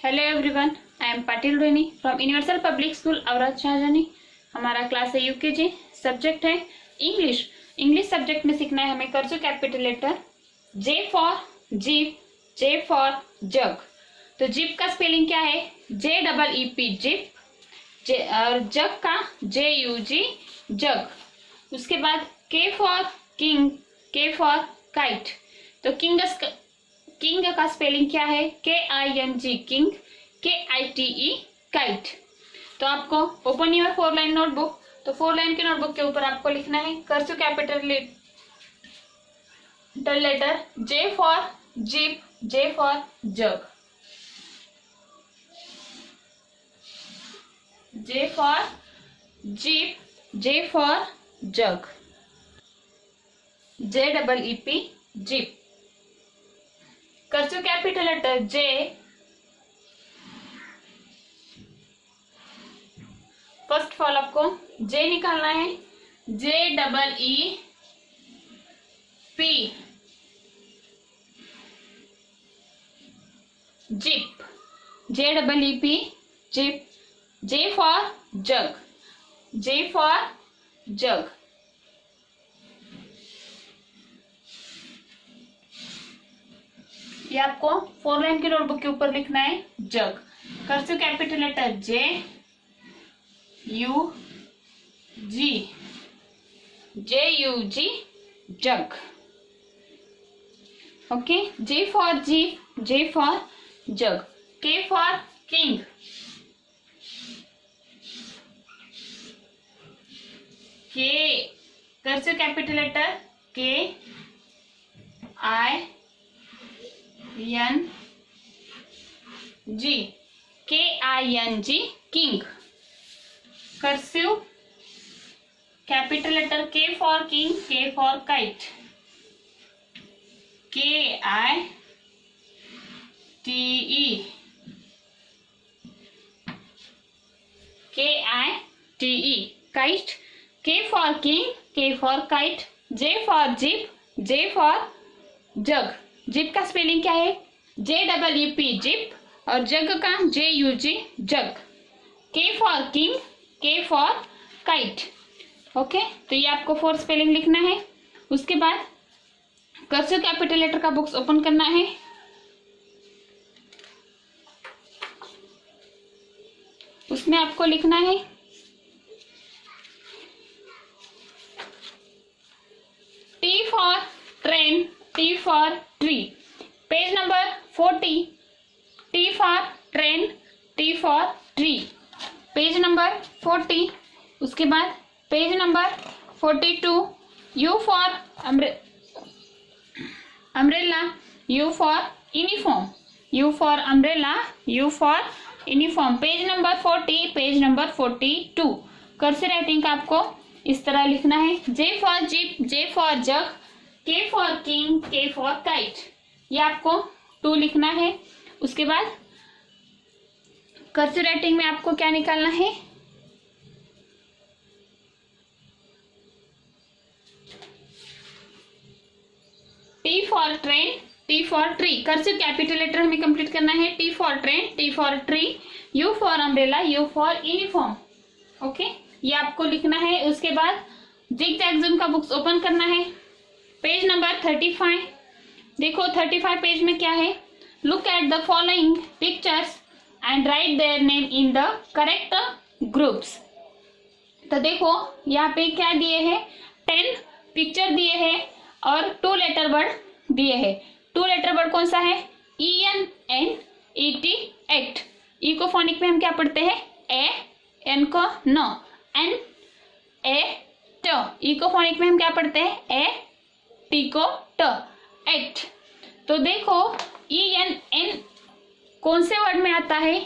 Hello everyone, I am Patil Rohini from universal public school Aurad Shahajani. हमारा class है UKG, subject है English. English subject में सीखना है हमें cursive capital letter. J for jeep, J for jug. तो जीप का स्पेलिंग क्या है? JEEP jeep. और जग का JUG जग। उसके बाद K for king, K for kite. तो किंग का स्पेलिंग क्या है? KING king, KITE kite. तो आपको ओपन योर 4 लाइन नोटबुक। तो 4 लाइन की नोटबुक के ऊपर आपको लिखना है cursive capital letter J for jeep, J for jug, J for jeep, J for jug, JEEP jeep. Cursive capital letter J, first of all आपको जे निकालना है। JEEP jeep, JEEP jeep. J for jug, J for jug. ये आपको 4 line की notebook के ऊपर लिखना है jug. Cursive capital letter JUG, JUG jug. Okay, J for jeep, J for jug. K for king, K cursive capital letter KING, KING king. Cursive capital letter K for king, K for kite, KITE KITE kite. K for king, K for kite. J for jeep, J for jug. Jeep का spelling क्या है? JEEP jeep. और jug का JUG jug. K for king, K for kite. Okay, तो ये आपको 4 spelling लिखना है। उसके बाद कर्सो कैपिटल लेटर का बुक्स ओपन करना है। उसमें आपको लिखना है T for train, T for tree. Page number 40। T for train, T for tree. Page number 40। उसके बाद page number 42। U for umbrella, U for uniform, U for umbrella, U for uniform. Page number 40, page number 42। Cursor writing का आपको इस तरह लिखना है। J for jeep, J for jug, K for king, K for kite. ये आपको 2 लिखना है। उसके बाद कर्सर राइटिंग में आपको क्या निकालना है? T for train, T for tree. Cursor capital letter हमें कंप्लीट करना है। T for train, T for tree, U for umbrella, U for uniform. Okay, ये आपको लिखना है। उसके बाद जिग-जैग का बुक्स ओपन करना है। Page number 35। देखो 35 पेज में क्या है? Look at the following pictures and right their name in the correct groups. तो देखो यहाँ पे क्या दिए हैं? 10 पिक्चर दिए हैं और 2 लेटर वर्ड दिए हैं। 2 लेटर वर्ड कौन सा है? ENNET act. ई को फोनिक में हम क्या पढ़ते हैं? ए, एन को न, एन ए ट। ई को फोनिक में हम क्या पढ़ते हैं? ए, टी को ट, एक्ट। तो देखो ENN कौन से वर्ड में आता है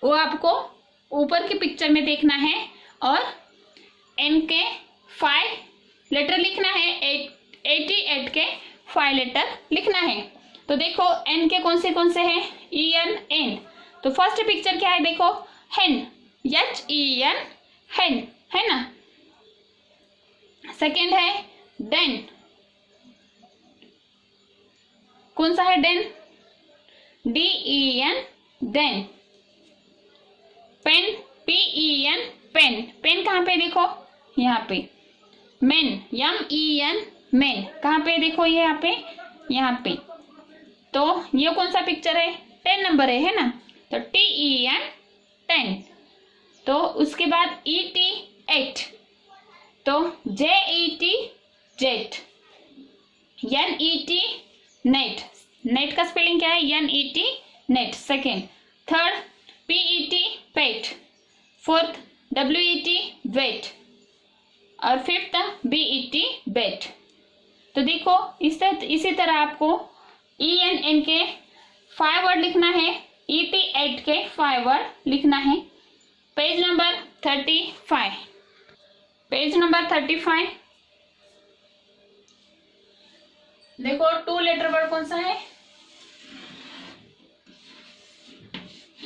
वो आपको ऊपर की पिक्चर में देखना है। और एन के 5 लेटर लिखना है। 88 के 5 लेटर लिखना है। तो देखो एन के कौन से हैं? ENN। तो फर्स्ट पिक्चर क्या है? देखो हेन, HEN हेन, है ना। सेकेंड है डेन। कौन सा है? Den, DEN den, pen, PEN, pen, pen कहाँ पे देखो, यहाँ पे, मेन, MEN, मेन, कहाँ पे देखो ये यहाँ पे, यहाँ पे। तो ये कौन सा पिक्चर है, 10 नंबर है ना, तो TEN 10। तो उसके बाद ET 8, तो JET jet, NET net, net का स्पेलिंग क्या है, NET net, second. Third PET पेट, फोर्थ WET वेट, और फिफ्थ BET बेट। तो देखो इसी तरह आपको ENN के 5 वर्ड लिखना है, ET 8 के 5 वर्ड लिखना है। पेज नंबर 35, पेज नंबर 35 देखो 2 लेटर वर्ड कौन सा है,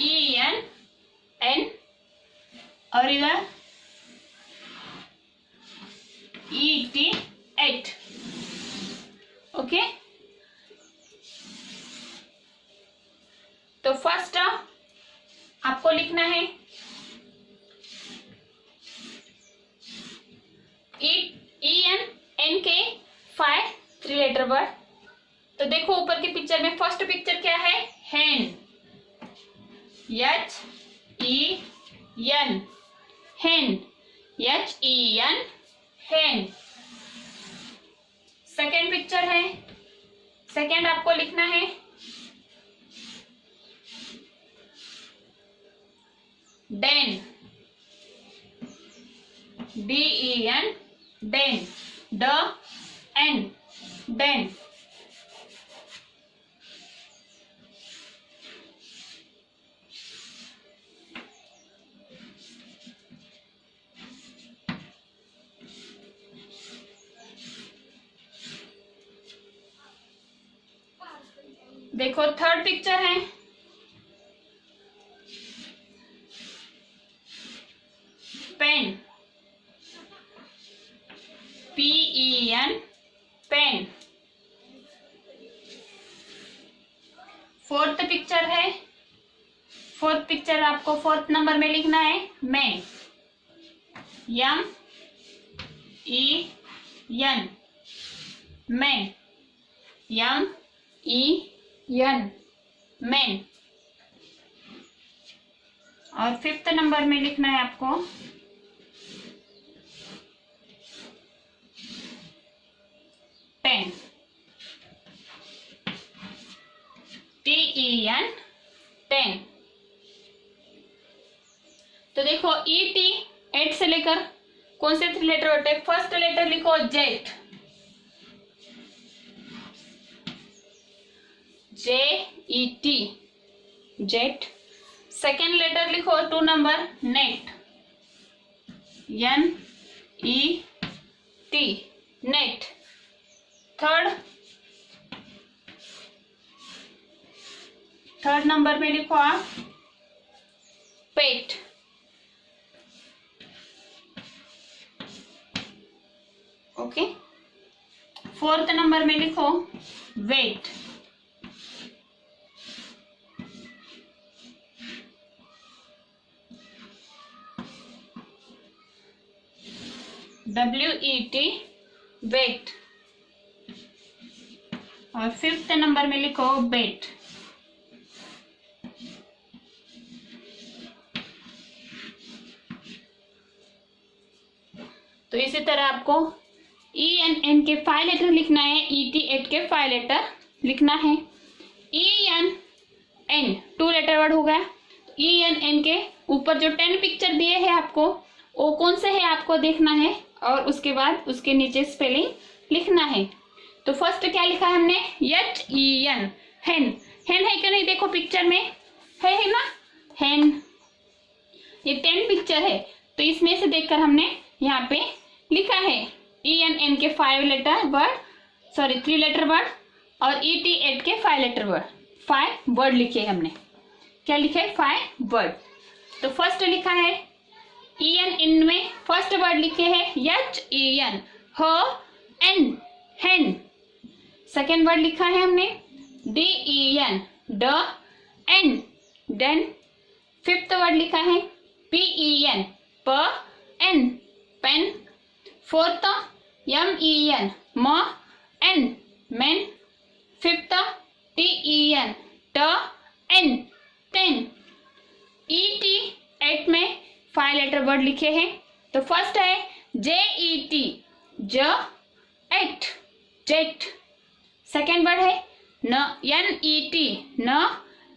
ENN, और इधर ET 8, ओके। तो फर्स्ट आपको लिखना है ENN के 5 3 लेटर वर्ड। तो देखो ऊपर के पिक्चर में फर्स्ट पिक्चर क्या है, hen, HEN, hen, HEN, hen. Second picture है, सेकेंड आपको लिखना है den, DEN, den, DEN, den. देखो थर्ड पिक्चर है pen, PEN, pen. Fourth picture है, फोर्थ पिक्चर आपको फोर्थ नंबर में लिखना है men, MEN, men, MEN, men. और फिफ्थ नंबर में लिखना है आपको पेन, TEN, पेन। तो देखो ET 8 से लेकर कौन से 3 लेटर होते हैं, फर्स्ट लेटर लिखो jet, JET, jet. Second letter लिखो 2 number net, NET, net. Third number में लिखो आप पेट, ओके। फोर्थ नंबर में लिखो वेट, WET, वेट। और फिफ्थ नंबर में लिखो बेट। तो इसी तरह आपको ENN के 5 लेटर लिखना है, ET 8 के 5 लेटर लिखना है। ENN 2 लेटर वर्ड हो गया। ENN के ऊपर जो 10 पिक्चर दिए हैं आपको, वो कौन से है आपको देखना है, और उसके बाद उसके नीचे स्पेलिंग लिखना है। तो फर्स्ट क्या लिखा है हमने, HEN, हेन। हेन है क्या नहीं, देखो पिक्चर में है ना हेन। ये 10 पिक्चर है, तो इसमें से देखकर हमने यहाँ पे लिखा है ENN के 5 letter word, sorry 3 letter word, और ET 8 के 5 लेटर वर्ड, 5 वर्ड लिखे हमने। क्या लिखे, 5 वर्ड। तो फर्स्ट लिखा है ENN में फर्स्ट वर्ड लिखे हैं HEN, HEN, hen. Second word लिखा है हमने DEN, DEN, den fifth word लिखा है PEN, P N, pen. Fourth MEN, M N, men. Fifth TEN, T N, ten. ET, एट में 5 लेटर वर्ड लिखे हैं। तो फर्स्ट है JET, ज एट, जेट। सेकेंड वर्ड है NET, न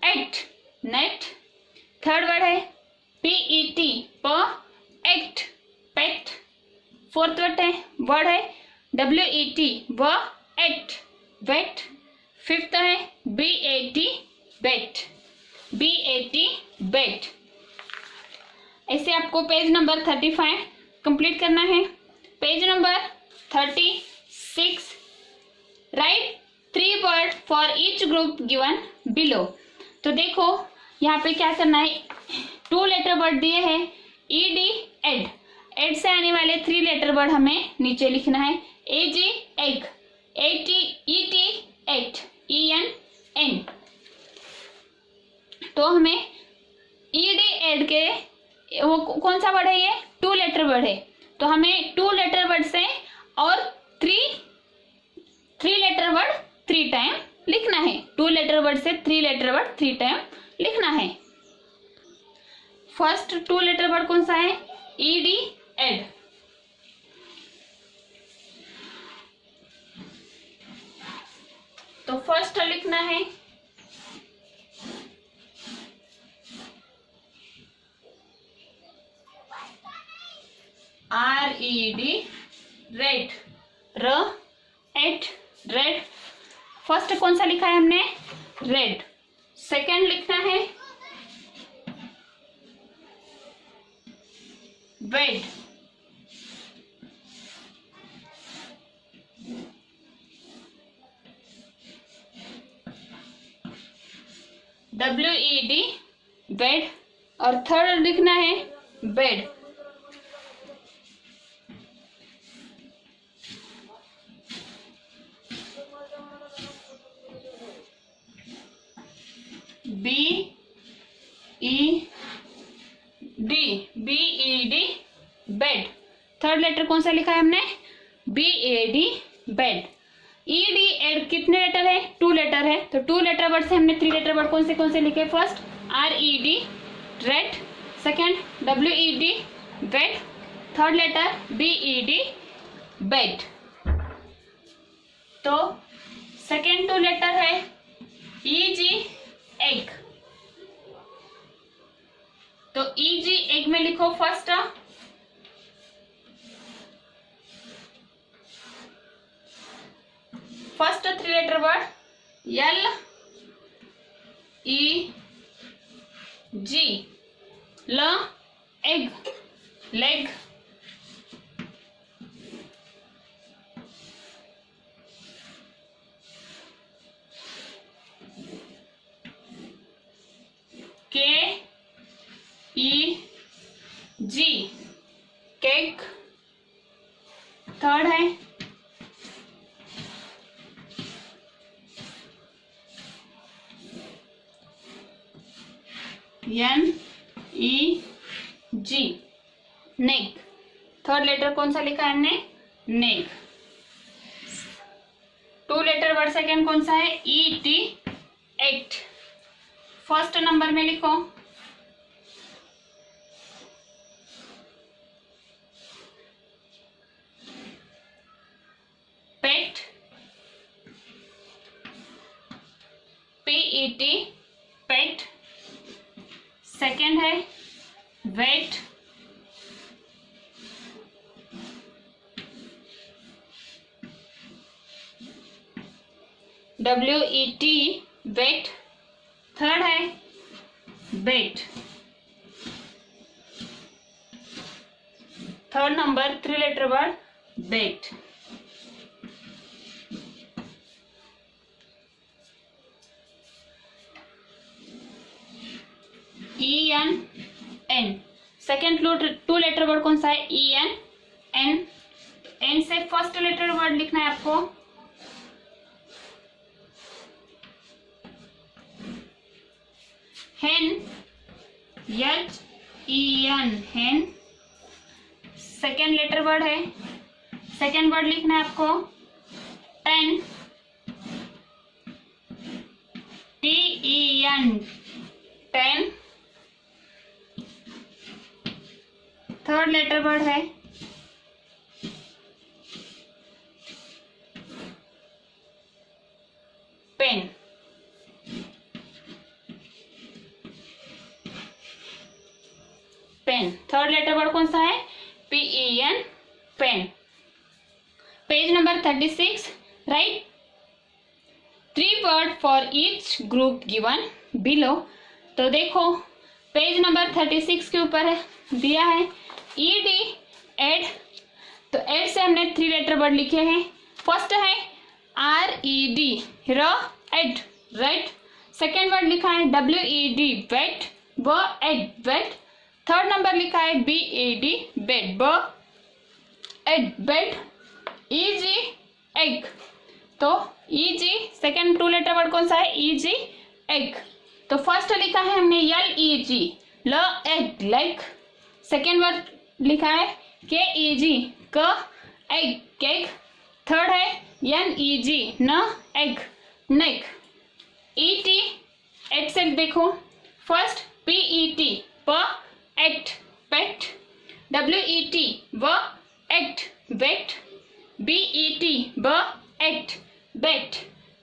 एट, नेट। थर्ड वर्ड है PET, प एट, पेट। फोर्थ वर्ड है WET, व एट, वेट। फिफ्थ है BAT, बेट, BAT, बेट। ऐसे आपको पेज नंबर 35 कंप्लीट करना है। Page number 36, right 3 word for each group given below. तो देखो यहाँ पे क्या करना है, 2 लेटर वर्ड दिए हैं, ED, एड। एड से आने वाले 3 लेटर वर्ड हमें नीचे लिखना है। AG, एग, AT, ET, एट, EN, एन। तो हमें ED, एड के वो कौन सा वर्ड है, ये 2 लेटर वर्ड है। तो हमें 2 लेटर वर्ड से और 3 लेटर वर्ड 3 टाइम लिखना है। 2 लेटर वर्ड से 3 लेटर वर्ड 3 टाइम लिखना है। फर्स्ट 2 लेटर वर्ड कौन सा है, ED, एड। तो फर्स्ट लिखना है RED, रेड, र एट, रेड। फर्स्ट कौन सा लिखा है हमने, रेड। सेकेंड लिखना है बेड, WED, बेड। और थर्ड लिखना है bed, BED, bed. Third letter कौन सा लिखा है हमने, BAD, बेड। ED, एड कितने लेटर है, 2 लेटर है। तो 2 लेटर वर्ड से हमने 3 लेटर वर्ड कौन से लिखे, first RED, red. Second WED, wet. Third letter BED, bed. तो सेकेंड 2 लेटर है EG, एग। तो EG, एग में लिखो first first 3 letter word LEG, ल एग, लेग। KEG, keg. थर्ड है NEG, नेक। थर्ड लेटर कौन सा लिखा है हमने, नेक। 2 लेटर वर्ड सेकेंड कौन सा है, ET, एट। फर्स्ट नंबर में लिखो पेट, PET, पेट। सेकेंड है वेट, WET, वेट। थर्ड है bet. Third number 3 letter word bet. EN, second 2 letter word कौन सा है, EN, एन। एन से फर्स्ट लेटर वर्ड लिखना है आपको hen, HEN, hen। Second letter word है, सेकेंड वर्ड लिखना है आपको ten, TEN, ten. Third letter word है pen, pen. Third letter word कौन सा है? PEN, pen. Page number 36, right 3 word for each group given below. तो देखो पेज नंबर 36 के ऊपर दिया है ED, एड। तो एड से हमने 3 लेटर वर्ड लिखे हैं। फर्स्ट है RED, र, एड, राइट। सेकेंड वर्ड लिखा है WED, वेट, ब, एड, वेट। थर्ड नंबर लिखा है BED, बेड, ब, एड, बेड। EG, एग। तो EG सेकेंड 2 लेटर वर्ड कौन सा है? EG, एग। तो फर्स्ट लिखा है हमने LEG, ल, एग, लेग। सेकेंड वर्ड लिखा है KEG, क, एग, केक। थर्ड है NEG, न, एग, नेक। ET, एट से देखो फर्स्ट PET, प, एक्ट, पेट। WET, व, एक्ट, वेट। BET, ब, एक्ट, बेट।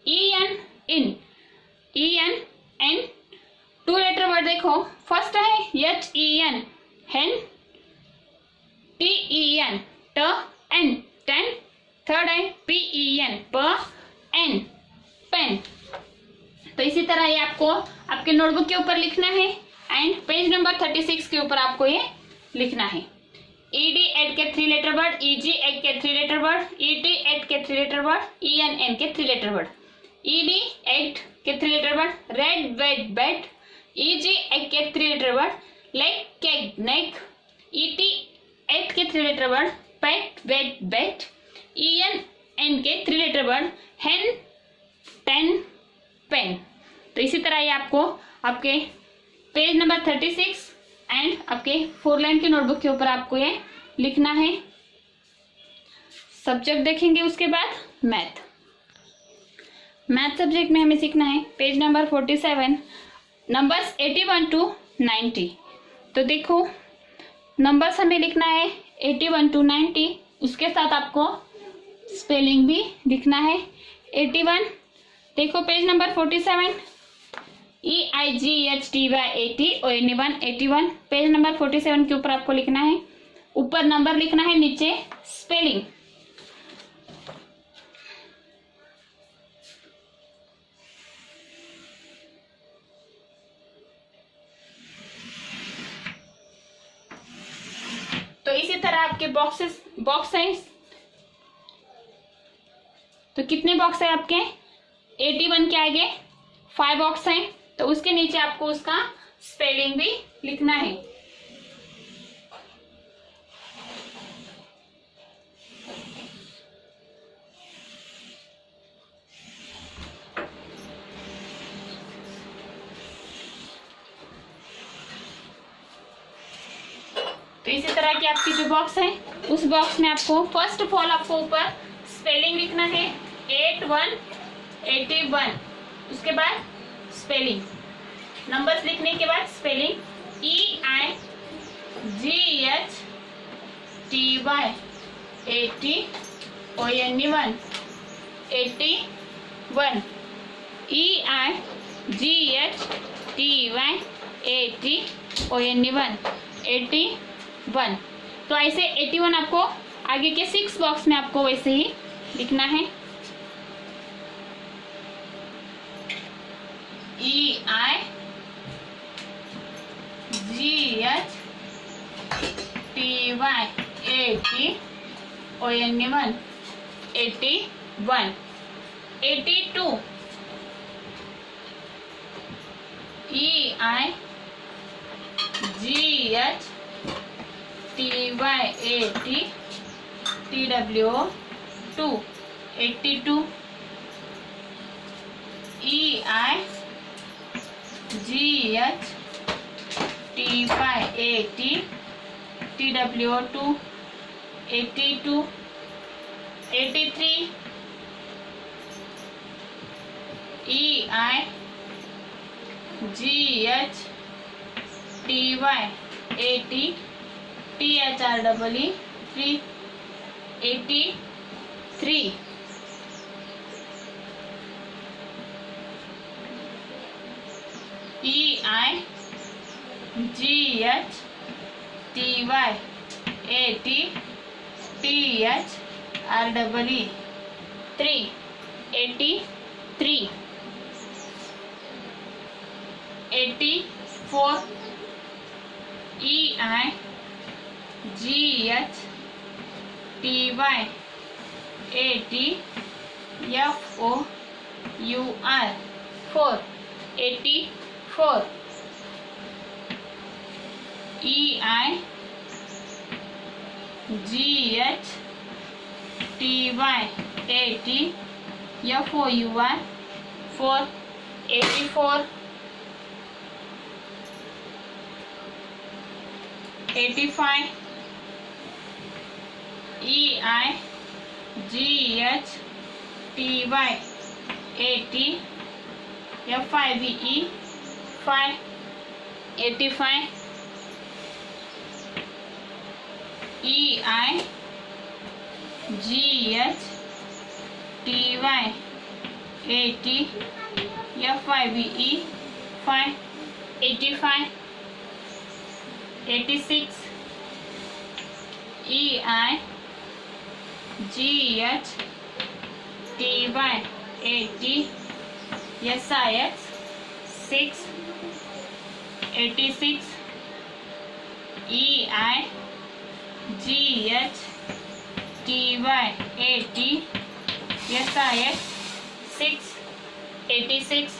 EN, इन, EN, एन। 2 लेटर वर्ड देखो, फर्स्ट है HEN, हेन। TEN, T, N, ten. Third है PEN, प, एन, पेन। तो इसी तरह ये आपको आपके नोटबुक के ऊपर लिखना है एंड पेज नंबर 36 के ऊपर आपको ये लिखना है। ED, एड के 3 लेटर वर्ड, EG, एग के 3 लेटर वर्ड, ET, एड के 3 लेटर वर्ड, EN, एन के 3 लेटर वर्ड। ED, एग के 3 लेटर वर्ड, रेड, वेट, बेट। EG, एग के 3 लेटर वर्ड, लेग, केक, नेक। ET, एग के 3 लेटर वर्ड, पेट, wait, बेट। EN, N के 3 letter word, हेन, ten, pen. तो इसी तरह ये आपको आपके पेज नंबर 36 एंड आपके 4 लाइन की नोटबुक के ऊपर आपको ये लिखना है। सब्जेक्ट देखेंगे उसके बाद मैथ। मैथ सब्जेक्ट में हमें सीखना है पेज नंबर 47, नंबर्स 81 to 90। तो देखो नंबर्स हमें लिखना है 81 to 90, उसके साथ आपको स्पेलिंग भी लिखना है। 81 देखो page number 47, EIGHTY 81, 81। Page number 47 के ऊपर आपको लिखना है, ऊपर नंबर लिखना है, नीचे स्पेलिंग। तो इसी तरह आपके बॉक्स है। तो कितने बॉक्स है आपके? 81 के आगे 5 बॉक्स हैं, तो उसके नीचे आपको उसका स्पेलिंग भी लिखना है। तो इसी तरह की आपकी जो बॉक्स है उस बॉक्स में आपको फर्स्ट ऑफ ऑल आपको ऊपर स्पेलिंग लिखना है 81, 81। उसके बाद स्पेलिंग, नंबर्स लिखने के बाद spelling EIGHTY 80 ONE 81 EIGHTY 80 ONE 81। तो ऐसे 81 आपको आगे के 6 बॉक्स में आपको वैसे ही लिखना है। EIGHTY 80 ONE 81। 82 EIGHTY 80 TW2 82। EIGHTY GHTY 80 TWO 82 83 EI GHTY 80 THREE 3 83 EI GHTY 80 THREE 3 83 84 EI GHTY 80 FOUR 4 84 EI GHTY 80 FOUR 4 84 85 EI GHTY 80 FIVE 5 85 EI GHTY 80 FIVE 5 85 86 EI GHTY 80 SIX 6 86 EI GHTY 80 SIX 6 86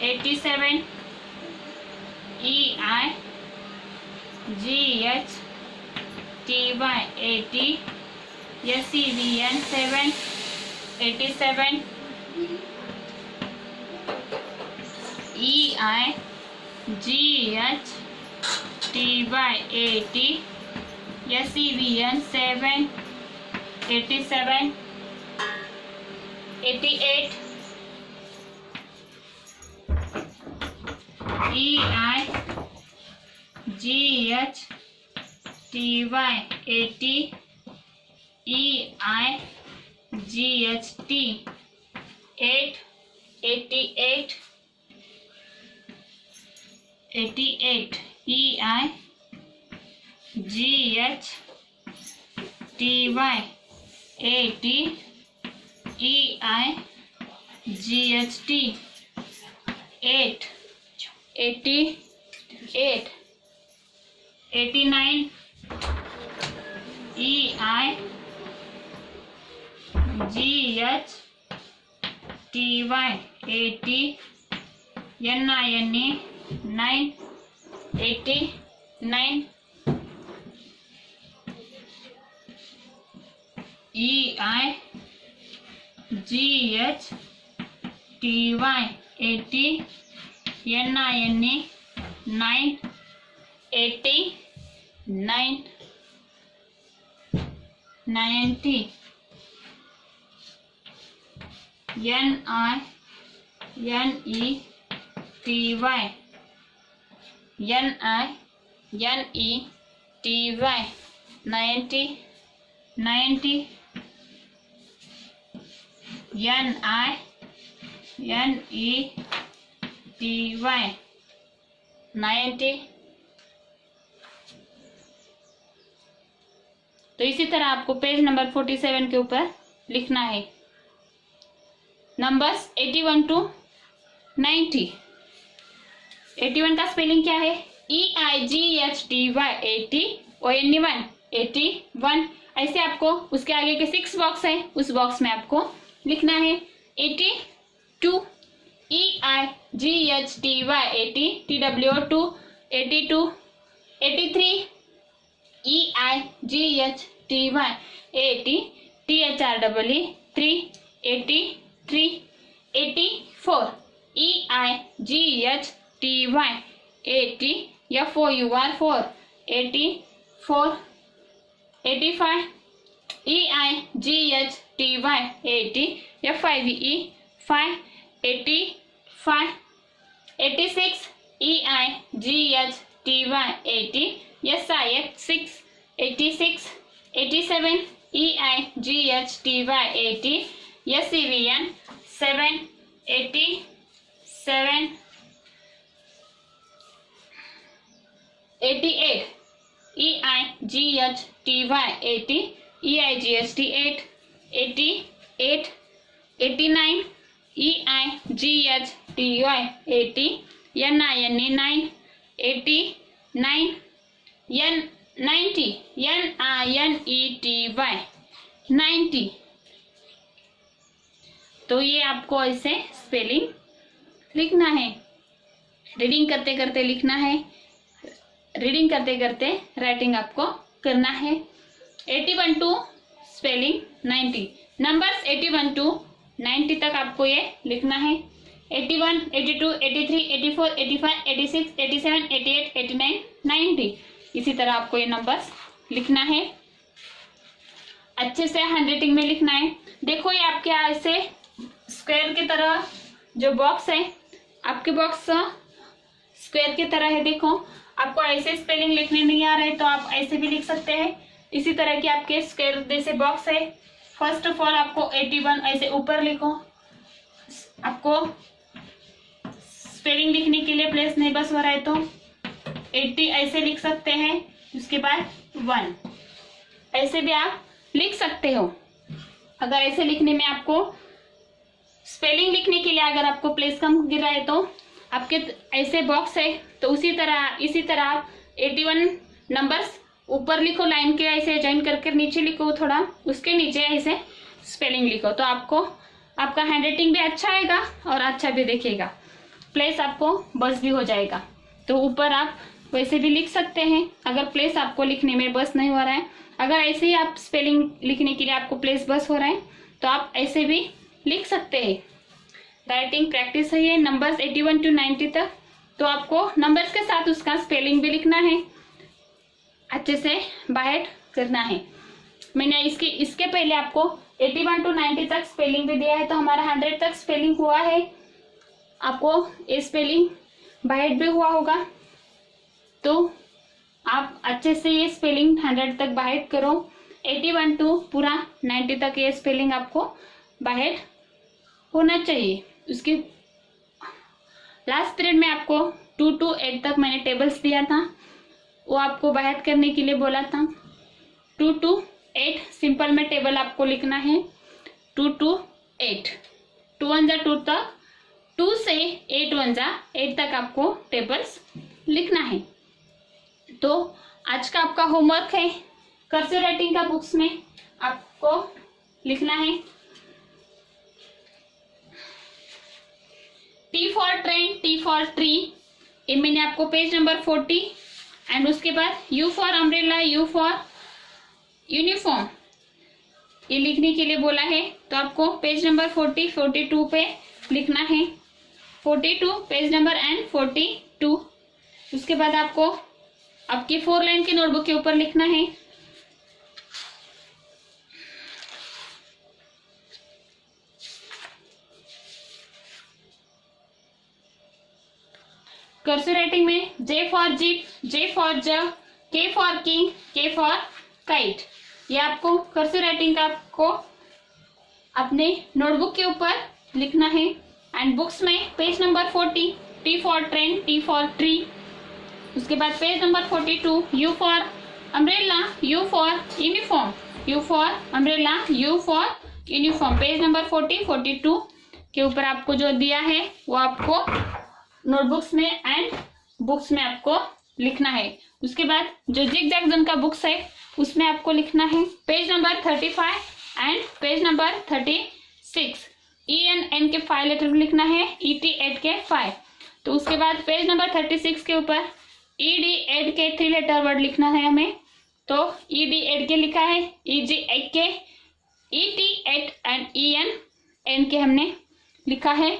87 EI GHTY 80 SCVN 7 87 EI GHTY 80 SCVN 7 87 88 EI GHTY 80 EI GHT 8 88 88 EI GHTY 80 EI GHT 8 88 89 EI GHTY 80 NINE 9 89 EI GHTY 80 NINE 9 89 90 NINETY 90 90 NINETY 90। तो इसी तरह आपको page number 47 के ऊपर लिखना है numbers 81 to 90। 81 का spelling क्या है? EIGHTY 80 ONE 81। ऐसे आपको उसके आगे के 6 बॉक्स है, उस बॉक्स में आपको लिखना है 82 EIGHTY 80 TWO 82 83 EIGHTY 80 THREE 3 83 84 EIGHTY 80, FOUR 4, 84, 85, EIGHTY 80, FIVE 5, 85, 86, EIGHTY 80, SIX 6, 86, 87, EIGHTY 80, SCVN 7, 87, 88, EIGHTY 80, EIGHT 8, 88, 89, EIGHTY 80, NINE 9, 89, N90, NINETY 90। तो ये आपको ऐसे स्पेलिंग लिखना है, रीडिंग करते करते लिखना है, रीडिंग करते करते राइटिंग आपको करना है। 81 टू स्पेलिंग 90, नंबर्स 81 टू 90 तक आपको ये लिखना है। 81, 82, 83, 84, 85, 86, 87, 88, 89, 90, इसी तरह आपको ये नंबर्स लिखना है। अच्छे से हैंडराइटिंग में लिखना है। देखो ये आपके ऐसे स्क्वायर की तरह जो बॉक्स है, आपके बॉक्स स्क्वायर की तरह है। देखो आपको ऐसे स्पेलिंग लिखने नहीं आ रहा है तो आप ऐसे भी लिख सकते हैं। इसी तरह के आपके स्क्वायर जैसे बॉक्स है। फर्स्ट ऑफ ऑल आपको 81 ऐसे ऊपर लिखो। आपको स्पेलिंग लिखने के लिए प्लेस नहीं बस हो रहा है तो 80 ऐसे लिख सकते हैं। उसके बाद 1 ऐसे भी आप लिख सकते हो। अगर ऐसे लिखने में आपको स्पेलिंग लिखने के लिए अगर आपको प्लेस कम गिर रहा है तो आपके ऐसे बॉक्स है तो इसी तरह 81 नंबर्स ऊपर लिखो, लाइन के ऐसे ज्वाइन करके नीचे लिखो, थोड़ा उसके नीचे ऐसे स्पेलिंग लिखो तो आपको आपका हैंडराइटिंग भी अच्छा आएगा और अच्छा भी दिखेगा। प्लेस आपको बस भी हो जाएगा। तो ऊपर आप वैसे भी लिख सकते हैं अगर प्लेस आपको लिखने में बस नहीं हो रहा है। अगर ऐसे ही आप स्पेलिंग लिखने के लिए आपको प्लेस बस हो रहा है तो आप ऐसे भी लिख सकते हैं। राइटिंग प्रैक्टिस है ये नंबर्स 81 टू 90 तक। तो आपको नंबर्स के साथ उसका स्पेलिंग भी लिखना है, अच्छे से बाहर करना है। मैंने इसके पहले आपको 81 टू 90 तक स्पेलिंग भी दिया है तो हमारा 100 तक स्पेलिंग हुआ है। आपको ये स्पेलिंग बाहर भी हुआ होगा तो आप अच्छे से ये स्पेलिंग 100 तक बाहर करो। 81 टू पूरा 90 तक ये स्पेलिंग आपको बाहर होना चाहिए। उसके लास्ट पीरियड में आपको 2 to 8 तक मैंने टेबल्स दिया था, वो आपको बाहर करने के लिए बोला था। 2 to 8 सिंपल में टेबल आपको लिखना है। 2 to 8, 2 1 जा 2 तक, 2 से 8 1 जा 8 तक आपको टेबल्स लिखना है। तो आज का आपका होमवर्क है कर्सिव राइटिंग का बुक्स में आपको लिखना है T for train, T for tree, ये मैंने आपको पेज नंबर 40 एंड उसके बाद U for umbrella, U for uniform ये लिखने के लिए बोला है। तो आपको पेज नंबर 40, 42 पे लिखना है। 42 पेज नंबर एंड 42। उसके बाद आपको आपकी 4 लाइन की नोटबुक के ऊपर लिखना है कर्सिव राइटिंग में J for jeep, J for jug, K for king, K for kite. ये आपको कर्सिव राइटिंग का आपको अपने नोटबुक के ऊपर लिखना है। एंड बुक्स में page number 40 T for train, T for tree. उसके बाद page number 42 U for umbrella, U for uniform, U for umbrella, U for uniform. Page number 40, 42 के ऊपर आपको जो दिया है वो आपको नोटबुक्स में एंड बुक्स में आपको लिखना है। उसके बाद जो जिग-जैग जोन का बुक्स है उसमें आपको लिखना है page number 35 and page number 36। EN के 5 लेटर लिखना है, ET 8 के 5। तो उसके बाद पेज नंबर 36 के ऊपर ED 8 के 3 लेटर वर्ड लिखना है हमें। तो ED 8 के लिखा है, EG 8 के, ET 8 एंड EN के हमने लिखा है।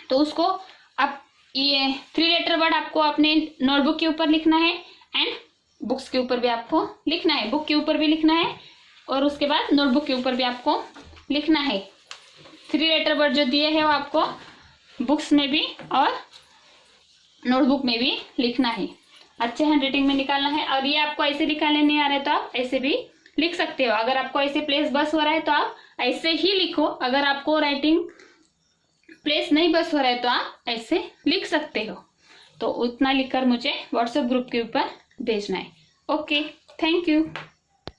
तो उसको आप ये 3 लेटर वर्ड आपको अपने नोटबुक के ऊपर लिखना है एंड बुक्स के ऊपर भी आपको लिखना है, बुक के ऊपर भी लिखना है और उसके बाद नोटबुक के ऊपर भी आपको लिखना है। 3 लेटर वर्ड जो दिए है वो आपको बुक्स में भी और नोटबुक में भी लिखना है, अच्छे हैंड राइटिंग में निकालना है। और ये आपको ऐसे निकालने नहीं आ रहे तो आप ऐसे भी लिख सकते हो। अगर आपको ऐसे प्लेस बस हो रहा है तो आप ऐसे ही लिखो, अगर आपको राइटिंग प्लेस नहीं बस हो रहा है तो आप ऐसे लिख सकते हो। तो उतना लिखकर मुझे व्हाट्सएप ग्रुप के ऊपर भेजना है। Okay, thank you.